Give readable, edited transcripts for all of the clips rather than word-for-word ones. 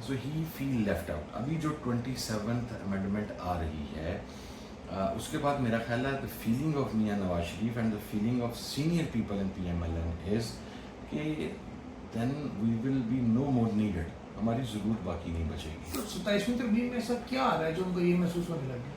سو ہی فیل left out. ابھی جو 27th amendment آ رہی ہے اس کے بعد میرا خیال ہے دا feeling of Mian Nawaz Sharif and the feeling of senior people in PMLN is کہ then we will be know more needed. ہماری ضرورت باقی نہیں بچے گی. تو 27ویں ترمیم میں سب کیا آ رہا ہے جو ان کو یہ محسوس ہونے لگا؟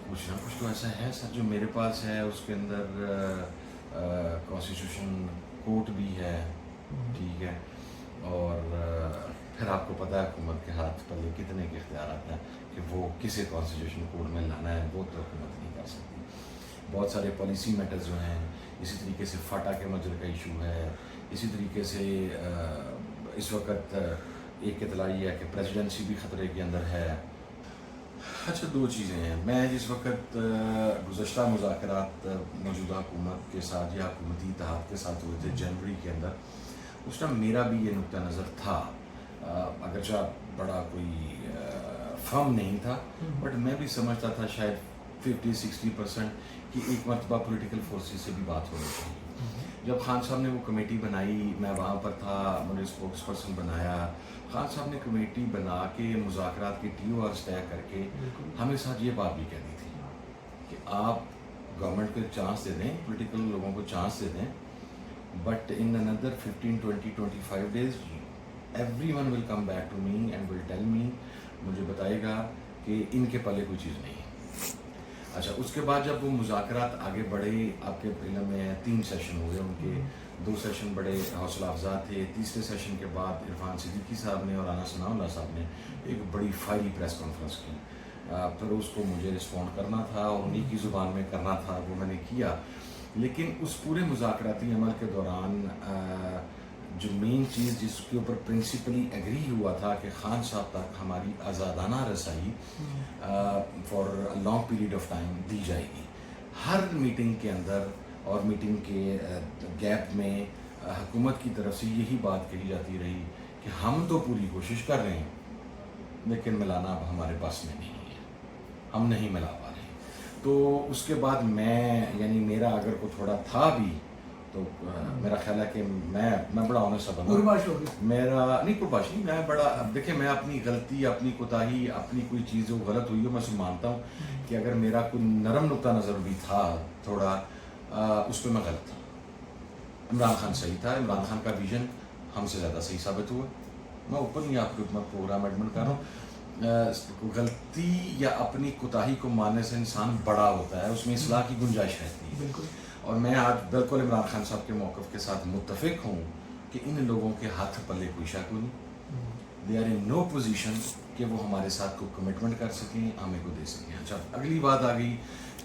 کچھ نہ کچھ تو ایسا ہے سر جو میرے پاس ہے. اس کے اندر کانسٹیٹیوشن کورٹ بھی ہے, ٹھیک ہے, اور پھر آپ کو پتہ ہے حکومت کے ہاتھ پلے کتنے کے اختیارات ہیں کہ وہ کسے کانسٹیٹیوشن کورٹ میں لانا ہے, وہ تو حکومت نہیں کر سکتی. بہت سارے پالیسی میٹرز جو ہیں, اسی طریقے سے فاٹا کے مجر کا ایشو ہے, اسی طریقے سے اس وقت ایک اطلاع یہ ہے کہ پریزیڈنسی بھی خطرے کے اندر ہے. اچھا, دو چیزیں ہیں. میں جس وقت گزشتہ مذاکرات موجودہ حکومت کے ساتھ یا حکومتی اتحاد کے ساتھ ہوئے تھے جنوری کے اندر, اس ٹائم میرا بھی یہ نقطہ نظر تھا, اگرچہ بڑا کوئی فرم نہیں تھا, بٹ میں بھی سمجھتا تھا شاید 50-60% کہ ایک مرتبہ پولیٹیکل فورسز سے بھی بات ہونی چاہیے. جب خان صاحب نے وہ کمیٹی بنائی, میں وہاں پر تھا, مجھے اسپوکس پرسن بنایا. خان صاحب نے کمیٹی بنا کے مذاکرات کے TORs طے کر کے ہمیں ساتھ یہ بات بھی کہنی تھی کہ آپ گورنمنٹ کو چانس دے دیں, پولیٹیکل لوگوں کو چانس دے دیں, but in another 15-20-25 days everyone will come back to me and will tell me, مجھے بتائے گا کہ ان کے پلے کوئی چیز نہیں ہے. اچھا, اس کے بعد جب وہ مذاکرات آگے بڑھے, آپ کے علم میں 3 سیشن ہوئے ان کے, 2 سیشن بڑے حوصلہ افزا تھے. تیسرے سیشن کے بعد عرفان صدیقی صاحب نے اور رانا ثناء اللہ صاحب نے ایک بڑی فائری پریس کانفرنس کی. پھر اس کو مجھے رسپونڈ کرنا تھا اور انہی کی زبان میں کرنا تھا, وہ میں نے کیا. لیکن اس پورے مذاکراتی عمل کے دوران جو مین چیز جس کے اوپر پرنسپلی ایگری ہوا تھا کہ خان صاحب تک ہماری آزادانہ رسائی for long period of time دی جائے گی. ہر میٹنگ کے اندر اور میٹنگ کے گیپ میں حکومت کی طرف سے یہی بات کہی جاتی رہی کہ ہم تو پوری کوشش کر رہے ہیں لیکن ملانا اب ہمارے پاس میں نہیں ہے, ہم نہیں ملا پا رہے. تو اس کے بعد میں یعنی میرا اگر کو تھوڑا تھا بھی تو میرا خیال ہے کہ میں بڑا آنےسٹ بندہ, میرا نہیں قرباش نہیں, میں بڑا, اب دیکھیں میں اپنی غلطی, اپنی کوتاہی, اپنی کوئی چیز جو غلط ہوئی ہو میں اسے مانتا ہوں کہ اگر میرا کوئی نرم نقطہ نظر بھی تھا تھوڑا, اس پہ میں غلط تھا. عمران خان صحیح تھا, عمران خان کا ویژن ہم سے زیادہ صحیح ثابت ہوا. میں اوپن نہیں آپ کی حکومت پروگرام ایڈمنٹ کر رہا ہوں. غلطی یا اپنی کوتاہی کو ماننے سے انسان بڑا ہوتا ہے, اس میں اصلاح کی گنجائش رہتی ہے. بالکل, اور میں آج بالکل عمران خان صاحب کے موقف کے ساتھ متفق ہوں کہ ان لوگوں کے ہاتھ پلے کوئی شک نہیں. دے آر ان نو پوزیشن کہ وہ ہمارے ساتھ کوئی کمٹمنٹ کر سکیں, ہمیں کو دے سکیں. اچھا, اگلی بات آ گئی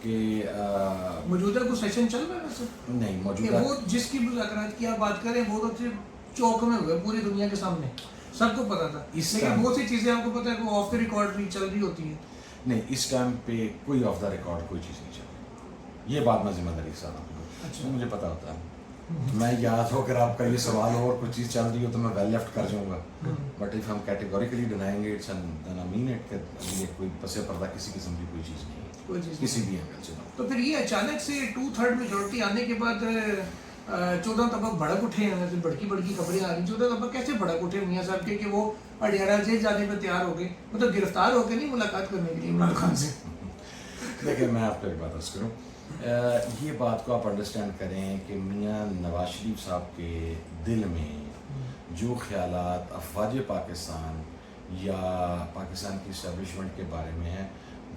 کہ موجودہ کوئی سیشن چل رہا ہے سر؟ نہیں, موجودہ وہ جس کی مذاکرات کی آپ بات کریں وہ تو صرف چوک میں ہوئے پوری دنیا کے سامنے, سب کو پتا تھا. لیکن بہت سی چیزیں آپ کو پتا ہے کہ وہ آف دا ریکارڈ بھی چل رہی ہوتی ہیں. نہیں, اس ٹائم پہ کوئی آف دا ریکارڈ کوئی چیز نہیں چل رہی. یہ بات میں ذمہ داری کے ساتھ آپ کو, مجھے پتا ہوتا ہے. میں یاد ہو کر آپ کا یہ سوال ہو اور کچھ چیز چل رہی ہو تو میں ویل لیفٹ کر جاؤں گا, بٹ اف ہم categorically denying it then I mean it کہ یہ کوئی پس پردہ کسی قسم کی کوئی چیز نہیں ہے کسی بھی اینگل سے. تو پھر یہ اچانک سے 2/3 میجورٹی آنے کے بعد 14 طبق بھڑک اٹھے ہیں, بڑکی خبریں آ رہی ہیں. 14 طبق کیسے بھڑک اٹھے میاں صاحب کے کہ وہ اڈیارہ جیل جانے پہ تیار ہو گئے, مطلب گرفتار ہو کے نہیں ملاقات کرنے کے لیے عمران خان سے؟ دیکھیں, میں آپ کو ایک بات عرض کروں, یہ بات کو آپ انڈرسٹینڈ کریں کہ میاں نواز شریف صاحب کے دل میں جو خیالات افواج پاکستان یا پاکستان کی اسٹیبلشمنٹ کے بارے میں ہیں,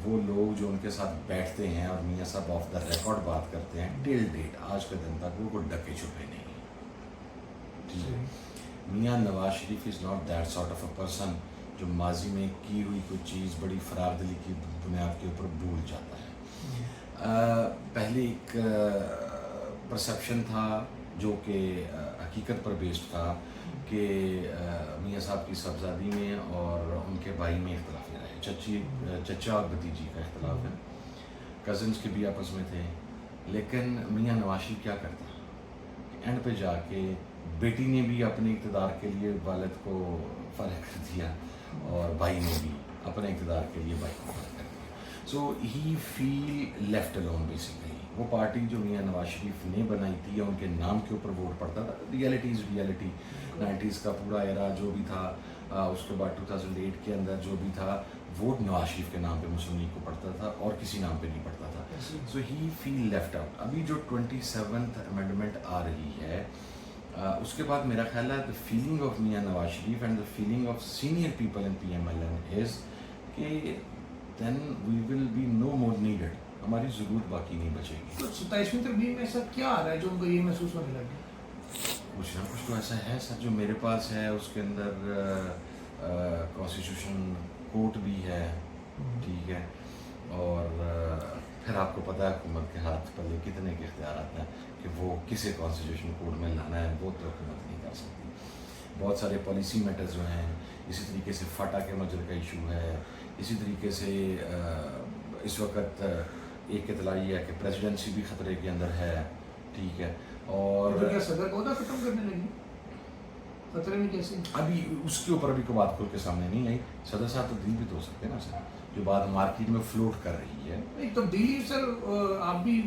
وہ لوگ جو ان کے ساتھ بیٹھتے ہیں اور میاں صاحب آف دا ریکارڈ بات کرتے ہیں, ٹل ڈیٹ آج کے دن تک وہ کوئی ڈکے چھپے نہیں ہیں. ٹھیک ہے, Mian Nawaz Sharif is not that sort of a person جو ماضی میں کی ہوئی کوئی چیز بڑی فراغ دلی کی بنیاد کے اوپر بھول جاتا ہے. پہلے ایک پرسیپشن تھا جو کہ حقیقت پر بیسڈ تھا کہ میاں صاحب کی صاحبزادی میں اور ان کے بھائی میں اختلاف رہا. چچا اور بھتیجی کا اختلاف ہے, کزنس کے بھی آپس میں تھے. لیکن میاں نواز شریف کیا کرتا کہ اینڈ پہ جا کے بیٹی نے بھی اپنے اقتدار کے لیے والد کو فارغ کر دیا اور بھائی نے بھی اپنے اقتدار کے لیے بھائی کو فارغ کر دیا. سو ہی فیل لیفٹ الون بیسیکلی. وہ پارٹی جو میاں نواز شریف نے بنائی تھی یا ان کے نام کے اوپر ووٹ پڑتا تھا, ریئلٹی از ریئلٹی. 90s کا پورا ایرا جو بھی تھا, اس کے بعد 2008 کے اندر جو بھی تھا ووٹ نواز شریف کے نام پہ مسلم لیگ کو پڑتا تھا اور کسی نام پہ نہیں پڑتا تھا. سو ہی فیل لیفٹ آؤٹ. ابھی جو 27th امینڈمنٹ آ رہی ہے اس کے بعد میرا خیال ہے دا feeling of Mian Nawaz Sharif and the feeling of senior people in PMLN is کہ then we will be know more needed. ہماری ضرورت باقی نہیں بچے گی. تو 27ویں ترمیم میں ایسا کیا آ رہا ہے جو ان کو یہ محسوس ہونے لگا؟ کچھ نہ کچھ تو ایسا ہے سر جو میرے پاس ہے. اس کے اندر کانسٹیٹیوشن کورٹ بھی ہے, ٹھیک ہے, اور پھر آپ کو پتہ ہے حکومت کے ہاتھ پلے کتنے کے اختیارات ہیں کہ وہ کسے کانسٹیٹیوشن کورٹ میں لانا ہے وہ تو حکومت نہیں کر سکتی. بہت سارے پالیسی میٹرز جو ہیں, اسی طریقے سے فاٹا کے مجر کا ایشو ہے, اسی طریقے سے اس وقت ایک اطلاع یہ ہے کہ پریزیڈنسی بھی خطرے کے اندر ہے, ٹھیک ہے. اور کیا صدر کو عہدہ ختم کرنے لگی خطرے میں کیسے؟ ابھی اس کے اوپر ابھی کوئی بات کھل کے سامنے نہیں آئی. صدر صاحب تبدیل بھی تو ہو سکتے ہیں نا سر, جو بات مارکیٹ میں فلوٹ کر رہی ہے. ایک تبدیلی سر, آپ بھی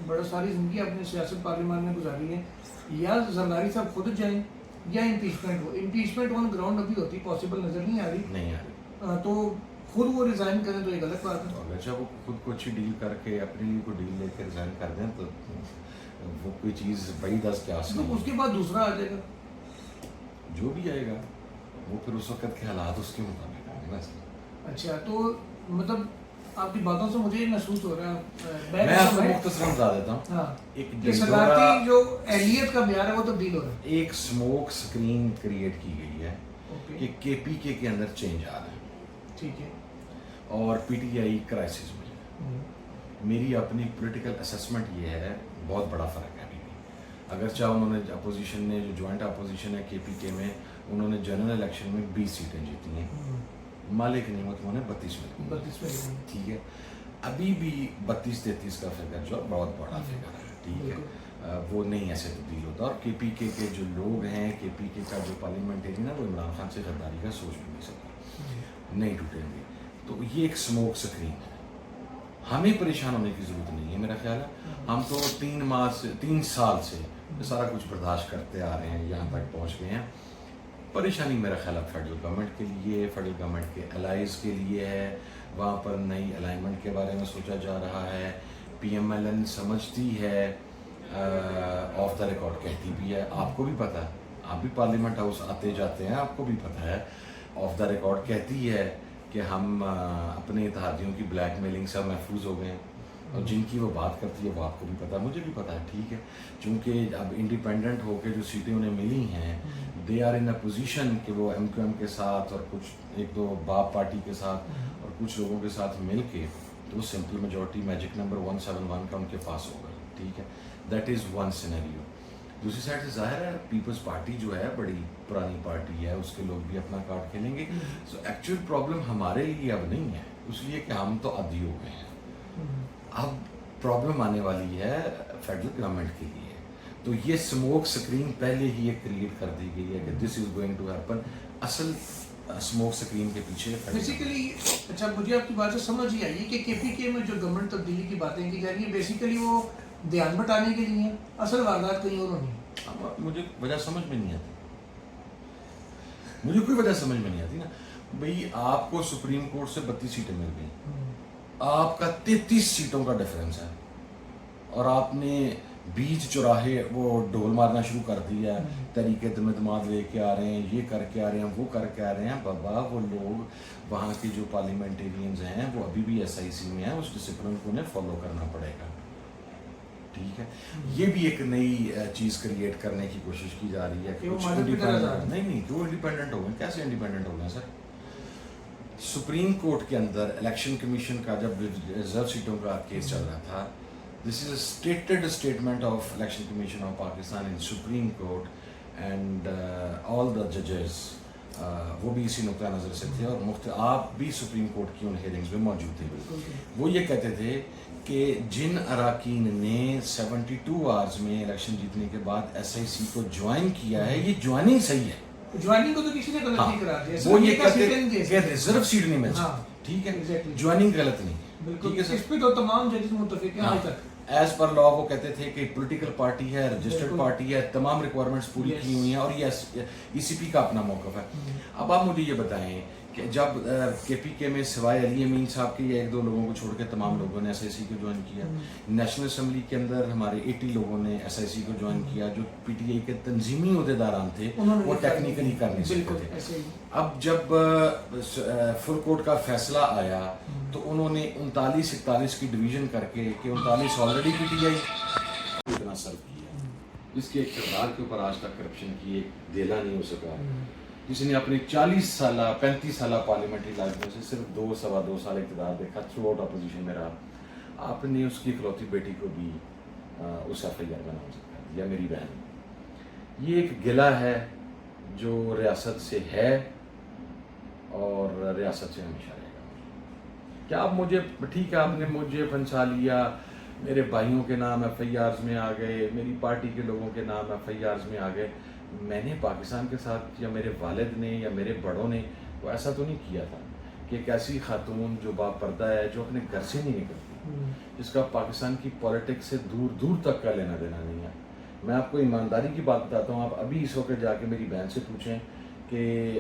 بڑا ساری زندگی اپنے سیاست پارلیمان میں گزاری ہے, یا زرداری صاحب خود جائیں یا impeachment who. Impeachment on ground ابھی ہوتی پاسبل نظر نہیں آ رہی, تو خود وہ ریزائن کریں تو ایک غلط بات ہے. اگر جب وہ خود کو اچھی ڈیل کر کے اپنے لیے کوئی ڈیل لے کے ریزائن کر دیں تو وہ کوئی چیز بڑی دس کے آس نہیں. اس کے بعد دوسرا آ جائے گا, جو بھی آئے گا وہ پھر اس وقت کے حالات اس کے مطابق آئیں گے. اچھا, تو مطلب آپ کی باتوں سے مجھے یہ محسوس ہو رہا ہے, میں آپ کو مختصراً بتا دیتا ہوں, ایک صدارتی جو اہلیت کا معیار ہے وہ تبدیل ہو رہا ہے. ایک اسموک سکرین کریٹ کی گئی ہے کہ KPK کے اندر چینج آ رہا ہے, ٹھیک ہے, اور PTI کرائسس میں ہے. میری اپنی پولیٹیکل اسسمنٹ یہ ہے بہت بڑا فرق ہے ابھی بھی. اگرچہ انہوں نے اپوزیشن نے جو جوائنٹ اپوزیشن ہے KPK میں, انہوں نے جنرل الیکشن میں 20 سیٹیں جیتی ہیں, مالک نعمت انہوں نے 32 میں, ٹھیک ہے. ابھی بھی 32-33 کا فگر جو بہت بڑا فگر ہے, ٹھیک ہے, وہ نہیں ایسے تبدیل ہوتا. اور KPK کے جو لوگ ہیں, KPK کا جو پارلیمنٹیرین ہے, وہ عمران خان سے غداری کا سوچ بھی نہیں سکتا, نہیں ٹوٹیں گے. تو یہ ایک اسموک سکرین ہے. ہمیں پریشان ہونے کی ضرورت نہیں ہے میرا خیال ہے. ہم تو 3 سال سے سارا کچھ برداشت کرتے آ رہے ہیں, یہاں تک پہنچ گئے ہیں. پریشانی میرا خیال ہے فیڈرل گورنمنٹ کے لیے, فیڈرل گورنمنٹ کے الائز کے لیے ہے. وہاں پر نئی الائنمنٹ کے بارے میں سوچا جا رہا ہے. PMLN سمجھتی ہے, آف دا ریکارڈ کہتی بھی ہے, آپ کو بھی پتہ ہے, آپ بھی پارلیمنٹ ہاؤس آتے جاتے ہیں, آپ کو بھی پتہ ہے, آف دا ریکارڈ کہتی ہے کہ ہم اپنے اتحادیوں کی بلیک میلنگ سے محفوظ ہو گئے ہیں. اور جن کی وہ بات کرتی ہے وہ آپ کو بھی پتہ ہے, مجھے بھی پتہ ہے, ٹھیک ہے. چونکہ اب انڈیپینڈنٹ ہو کے جو سیٹیں انہیں ملی ہیں, دے آر ان اے پوزیشن کہ وہ MQM کے ساتھ اور کچھ 1-2 باپ پارٹی کے ساتھ اور کچھ لوگوں کے ساتھ مل کے تو وہ سمپل میجورٹی میجک نمبر 171 کا ان کے پاس ہوگا, ٹھیک ہے. That is one scenario. دوسری سائڈ سے ظاہر ہے پیپلز پارٹی جو ہے بڑی پرانی پارٹی ہے, اس کے لوگ بھی اپنا کارڈ کھیلیں گے. سو ایکچوئل پرابلم ہمارے لیے اب نہیں ہے, اس لیے کہ ہم تو عادی ہو گئے ہیں. اب پرابلم آنے والی ہے فیڈرل گورنمنٹ کے لیے. تو یہ اسموک سکرین پہلے ہی یہ کریٹ کر دی گئی ہے کہ دس از گوئنگ ٹو ہیپن. اصل اسموک سکرین کے پیچھے بیسیکلی, اچھا مجھے آپ کی بات سے سمجھ ہی آئی کہ KPK میں جو گورنمنٹ تبدیلی کی باتیں کی جا رہی ہیں بیسیکلی وہ دھیان بٹانے کے لیے ہیں, اصل واردات کہیں اور ہونی ہے. مجھے وجہ سمجھ میں نہیں آتی, مجھے کوئی وجہ سمجھ میں نہیں آتی نا. بھئی آپ کو سپریم کورٹ سے 32 سیٹیں مل گئی, آپ کا 33 سیٹوں کا ڈفرینس ہے, اور آپ نے بیچ چوراہے وہ ڈھول مارنا شروع کر دیا ہے, طریقے دمدماد لے کے آ رہے ہیں, یہ کر کے آ رہے ہیں, وہ کر کے آ رہے ہیں. بابا وہ لوگ وہاں کے جو پارلیمنٹیرینز ہیں وہ ابھی بھی SIC میں ہیں, اس ڈسپلن کو انہیں فالو کرنا پڑے گا, ٹھیک ہے. یہ بھی ایک نئی چیز کریٹ کرنے کی کوشش کی جا رہی ہے کہ نہیں کہ وہ انڈیپینڈنٹ ہو گئے. کیسے انڈیپینڈنٹ ہو گئے سر؟ سپریم کورٹ کے اندر الیکشن کمیشن کا جب ریزرو سیٹوں کا کیس چل رہا تھا, this is a stated statement of election commission of Pakistan in supreme court and all the ججز, وہ بھی اسی نقطۂ نظر سے تھے, اور آپ بھی سپریم کورٹ کی ان ہیئرنگز میں موجود تھے. وہ یہ کہتے تھے کہ جن اراکین نے 72 آورز میں الیکشن جیتنے کے بعد SIC کو جوائن کیا ہے, یہ جوائننگ صحیح ہے. جوائننگ کو تو کسی نے غلط نہیں کرا دیا, وہ یہ کہتے ہیں کہ ریزرو سیٹ نہیں مل سکتی, ٹھیک ہے, جوائننگ غلط نہیں, بالکل. اس پہ تو تمام ججز متفق ہیں آج تک. ایز پر لا وہ کہتے تھے کہ پولیٹیکل پارٹی ہے, رجسٹرڈ پارٹی ہے, تمام ریکوائرمنٹس پوری کی ہوئی ہیں اور یہ ای سی پی کا اپنا موقف ہے. اب آپ مجھے یہ بتائیں کہ جب کے پی کے میں سوائے علی امین صاحب کے یا ایک دو لوگوں کو چھوڑ کے تمام لوگوں نے ایس آئی سی کو جوائن کیا. نیشنل اسمبلی کے اندر ہمارے 80 لوگوں نے ایس آئی سی کو جوائن کیا. جو پی ٹی آئی کے تنظیمی عہدیداران تھے وہ ٹیکنیکلی کر نہیں سکتے تھے. اب جب فل کورٹ کا فیصلہ آیا تو انہوں نے 39-41 کی ڈویژن کر کے کہ 39 آلریڈی پی ٹی آئی اتنا سرو کیا جس کے اقتدار کے اوپر آج تک کرپشن کی ایک دیلا نہیں ہو سکا, جس نے اپنی 35 سالہ پارلیمنٹری لائف میں سے صرف 2-2.25 سال اقتدار دیکھا, تھرو آؤٹ اپوزیشن میں رہا. آپ نے اس کی اکلوتی بیٹی کو بھی اس ایف آئی آر میں نامزد کر دیا, میری بہن. یہ ایک گلہ ہے جو ریاست سے ہے اور ریاست سے ہمیشہ رہے گا. کیا آپ مجھے, ٹھیک ہے آپ نے مجھے پھنسا لیا, میرے بھائیوں کے نام ایف آئی آرز میں آ گئے, میری پارٹی کے لوگوں کے نام ایف آئی آرز میں آ گئے. میں نے پاکستان کے ساتھ یا میرے والد نے یا میرے بڑوں نے وہ ایسا تو نہیں کیا تھا کہ ایک ایسی خاتون جو با پردہ ہے, جو اپنے گھر سے نہیں نکلتی, جس کا پاکستان کی پالیٹکس سے دور دور تک کا لینا دینا نہیں ہے. میں آپ کو ایمانداری کی بات بتاتا ہوں, آپ ابھی اس وقت جا کے میری بہن سے پوچھیں کہ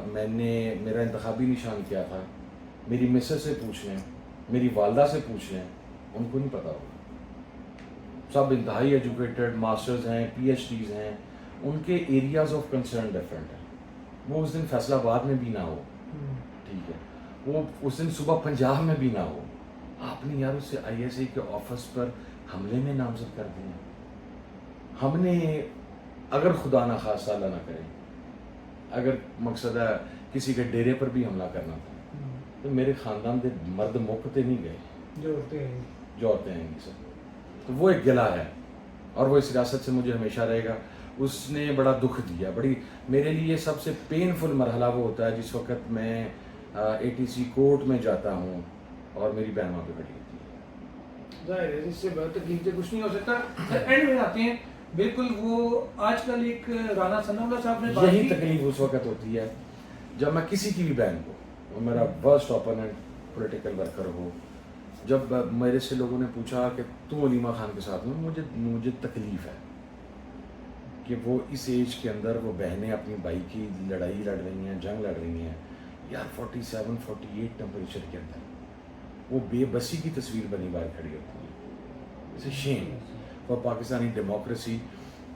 میں نے میرا انتخابی نشان کیا تھا, میری مسز سے پوچھ لیں, میری والدہ سے پوچھ لیں, ان کو نہیں پتا ہوگا. سب انتہائی ایجوکیٹڈ, ماسٹرز ہیں, پی ایچ ڈیز ہیں, ان کے ایریاز آف کنسرن ڈفرینٹ ہیں. وہ اس دن فیصل آباد میں بھی نہ ہو, ٹھیک ہے, وہ اس دن صبح پنجاب میں بھی نہ ہو, آپ نے یار اسے آئی ایس آئی کے آفس پر حملے میں نامزد کر دیا. ہم نے اگر خدا نہ خواستہ اللہ نہ کرے, اگر مقصد ہے کسی کے ڈیرے پر بھی حملہ کرنا تھا تو میرے خاندان کے مرد موقع نہیں گئے, جو عورتیں ہیں گی سر. تو وہ ایک گلہ ہے اور وہ اس ریاست سے مجھے ہمیشہ رہے گا. اس نے بڑا دکھ دیا. بڑی میرے لیے سب سے پینفل مرحلہ وہ ہوتا ہے جس وقت میں اے ٹی سی کورٹ میں جاتا ہوں اور میری بہن وہاں پہ کھڑی ہوتی ہے. ظاہر ہے اس سے بہت تکلیف سے کچھ نہیں ہو سکتا. اینڈ میں آتے ہیں, بالکل وہ آج کل ایک رانا ثناء اللہ صاحب نے یہی تکلیف اس وقت ہوتی ہے جب میں کسی کی بھی بہن کو, وہ میرا ورسٹ اوپوننٹ پولیٹیکل ورکر ہو, جب میرے سے لوگوں نے پوچھا کہ تم علیمہ خان کے ساتھ ہو, مجھے تکلیف ہے کہ وہ اس ایج کے اندر وہ بہنیں اپنی بھائی کی لڑائی لڑ رہی ہیں, جنگ لڑ رہی ہیں یار. 47-48 ٹمپریچر کے اندر وہ بے بسی کی تصویر بنی باہر کھڑی ہوتی ہے. It's a shame for Pakistani democracy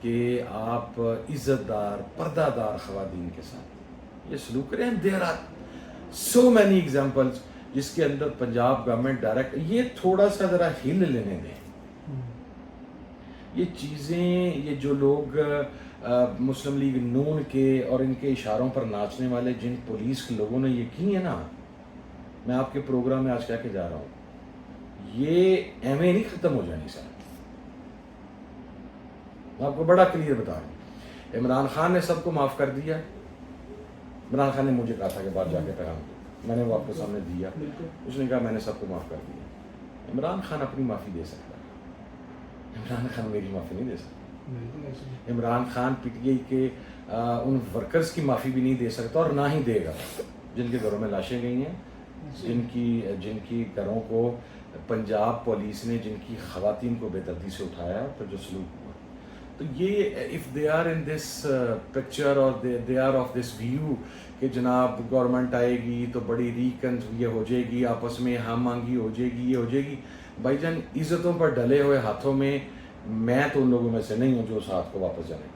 کہ آپ عزت دار, پردہ دار خواتین کے ساتھ یہ سلوک کریں. There are so many examples جس کے اندر پنجاب گورنمنٹ ڈائریکٹ یہ تھوڑا سا ذرا ہل لینے دیں. یہ چیزیں, یہ جو لوگ مسلم لیگ نون کے اور ان کے اشاروں پر ناچنے والے جن پولیس کے لوگوں نے یہ کی ہے نا, میں آپ کے پروگرام میں آج کہہ کے جا رہا ہوں, یہ ایم اے نہیں ختم ہو جانی سر. میں آپ کو بڑا کلیئر بتا رہا ہوں. عمران خان نے سب کو معاف کر دیا. عمران خان نے مجھے کہا تھا کہ باہر جا کے پیغام دو, میں نے وہ آپ کے سامنے دیا. اس نے کہا میں نے سب کو معاف کر دیا. عمران خان اپنی معافی دے سکتا ہے, عمران خان میری معافی نہیں دے سکتا. Imran Khan P T I کے ان ورکرز کی معافی بھی نہیں دے سکتا اور نہ ہی دے گا جن کے گھروں میں لاشیں گئی ہیں, جن کی گھروں کو پنجاب پولیس نے جن کی خواتین کو بے دردی سے اٹھایا پھر جو سلوک ہوا. تو یہ if they are in this picture اور they are of this view کہ جناب گورنمنٹ آئے گی تو بڑی یہ ہو جائے گی, آپس میں ہم مانگی ہو جائے گی, یہ ہو جائے گی. بھائی جان عزتوں پر ڈلے ہوئے ہاتھوں میں میں تو ان لوگوں میں سے نہیں ہوں جو اس ہاتھ کو واپس جانے